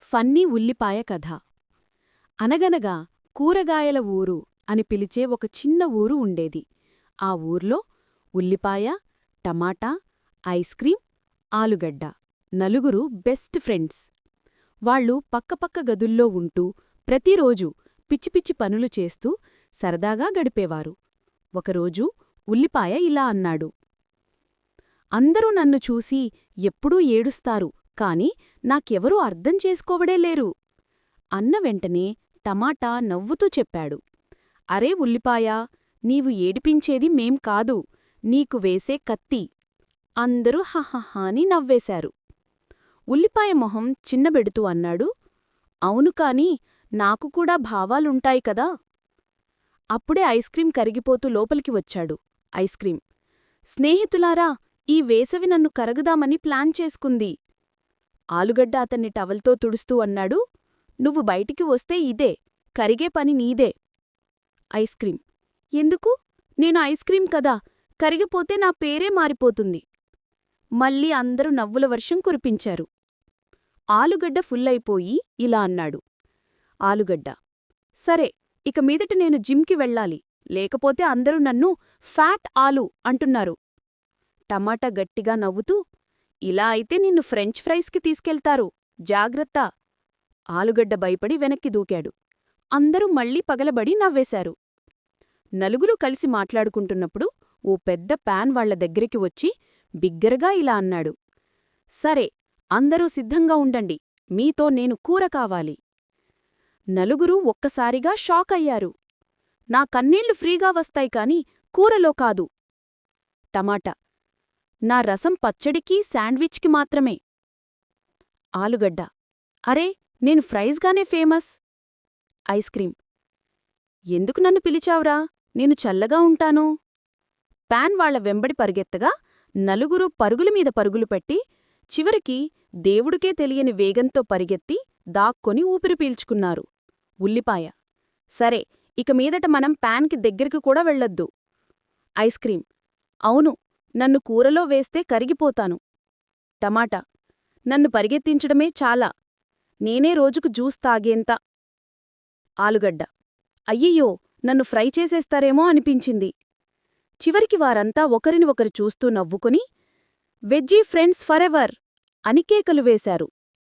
Funny ఉల్లిపాయ కథ. అనగనగా కూరగాయల ఊరు అని పిలిచే ఒక చిన్న ఊరు ఉండేది. ఆ ఊర్లో ఉల్లిపాయ, టమాటా, ఐస్ క్రీం, ఆలుగడ్డ నలుగురు బెస్ట్ ఫ్రెండ్స్. వాళ్ళు పక్కపక్క గదుల్లో ఉంటూ ప్రతిరోజూ పిచ్చి పిచ్చి పనులు చేస్తూ సరదాగా గడిపేవారు. ఒకరోజు ఉల్లిపాయ ఇలా అన్నాడు. అందరూ నన్ను చూసి ఎప్పుడూ ఏడుస్తారు, కాని నాకెవరూ అర్థం చేసుకోవడే లేరు. అన్న వెంటనే టమాటా నవ్వుతూ చెప్పాడు. అరే ఉల్లిపాయా, నీవు ఏడిపించేది మేం కాదు, నీకు వేసే కత్తి. అందరూ హహహాని నవ్వేశారు. ఉల్లిపాయ మొహం చిన్నబెడుతూ అన్నాడు. అవును కాని నాకు కూడా భావాలుంటాయి కదా. అప్పుడే ఐస్ క్రీం కరిగిపోతూ లోపలికి వచ్చాడు. ఐస్ క్రీం, స్నేహితులారా, ఈ వేసవి నన్ను కరగుదామని ప్లాన్ చేసుకుంది. ఆలుగడ్డ అతన్ని టవల్తో తుడుస్తూ అన్నాడు. నువ్వు బయటికి వస్తే ఇదే, కరిగే పని నీదే. ఐస్ క్రీం, ఎందుకు? నేను ఐస్ క్రీం కదా, కరిగిపోతే నా పేరే మారిపోతుంది. మళ్ళీ అందరూ నవ్వుల వర్షం కురిపించారు. ఆలుగడ్డ ఫుల్లయిపోయి ఇలా అన్నాడు. ఆలుగడ్డ, సరే, ఇక మీదట నేను జిమ్కి వెళ్ళాలి, లేకపోతే అందరూ నన్ను ఫ్యాట్ ఆలు అంటున్నారు. టమాటా గట్టిగా నవ్వుతూ, ఇలా అయితే నిన్ను ఫ్రెంచ్ ఫ్రైస్కి తీసుకెళ్తారు, జాగ్రత్త. ఆలుగడ్డ భయపడి వెనక్కి దూకాడు. అందరూ మళ్లీ పగలబడి నవ్వేశారు. నలుగురు కలిసి మాట్లాడుకుంటున్నప్పుడు ఓ పెద్ద ప్యాన్ వాళ్ల దగ్గరికి వచ్చి బిగ్గరగా ఇలా అన్నాడు. సరే, అందరూ సిద్ధంగా ఉండండి, మీతో నేను కూర కావాలి. నలుగురూ ఒక్కసారిగా షాక్ అయ్యారు. నా కన్నీళ్లు ఫ్రీగా వస్తాయి కాని కూరలో కాదు. టమాటా, నా రసం పచ్చడికి శాండ్విచ్కి మాత్రమే. ఆలుగడ్డ, అరే, నేను ఫ్రైస్గానే ఫేమస్. ఐస్ క్రీం, ఎందుకు నన్ను పిలిచావురా, నేను చల్లగా ఉంటాను. ప్యాన్ వాళ్ల వెంబడి పరిగెత్తగా నలుగురూ పరుగులమీద పరుగులు పెట్టి చివరికి దేవుడికే తెలియని వేగంతో పరిగెత్తి దాక్కొని ఊపిరి పీల్చుకున్నారు. ఉల్లిపాయ, సరే, ఇక మీదట మనం ప్యాన్కి దగ్గరికి కూడా వెళ్ళొద్దు. ఐస్ క్రీం, అవును, నన్ను కూరలో వేస్తే కరిగిపోతాను. టమాటా, నన్ను పరిగెత్తించడమే చాలా, నేనే రోజుకు జ్యూస్ తాగేంత. ఆలుగడ్డ, అయ్యయ్యో, నన్ను ఫ్రై చేసేస్తారేమో అనిపించింది. చివరికి వారంతా ఒకరిని ఒకరు చూస్తూ నవ్వుకుని వెజ్జీ ఫ్రెండ్స్ ఫరెవర్ అని కేకలు వేశారు.